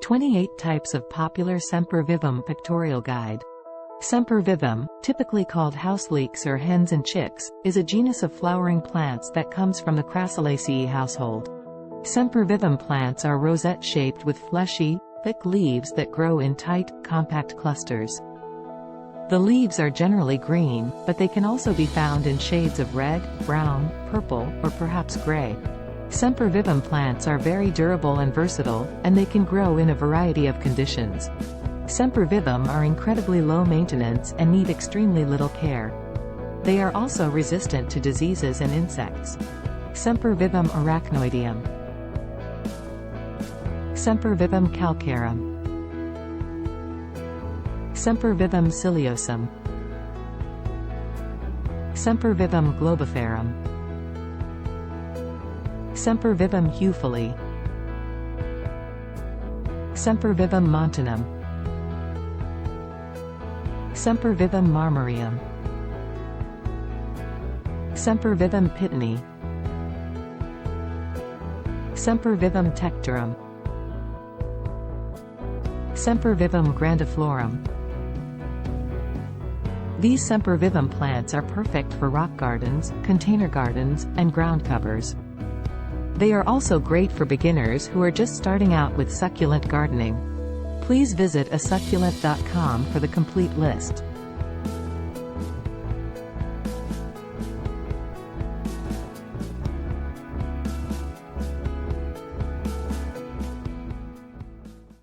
28 Types of Popular Sempervivum Pictorial Guide. Sempervivum, typically called houseleeks or hens-and-chicks, is a genus of flowering plants that comes from the Crassulaceae household. Sempervivum plants are rosette-shaped with fleshy, thick leaves that grow in tight, compact clusters. The leaves are generally green, but they can also be found in shades of red, brown, purple, or perhaps gray. Sempervivum plants are very durable and versatile, and they can grow in a variety of conditions. Sempervivum are incredibly low maintenance and need extremely little care. They are also resistant to diseases and insects. Sempervivum arachnoideum, Sempervivum calcareum, Sempervivum ciliosum, Sempervivum globiferum, Sempervivum heuphilae, Sempervivum montanum, Sempervivum marmoreum, Sempervivum pitoni, Sempervivum tectorum, Sempervivum grandiflorum. These Sempervivum plants are perfect for rock gardens, container gardens, and ground covers. They are also great for beginners who are just starting out with succulent gardening. Please visit asucculent.com for the complete list.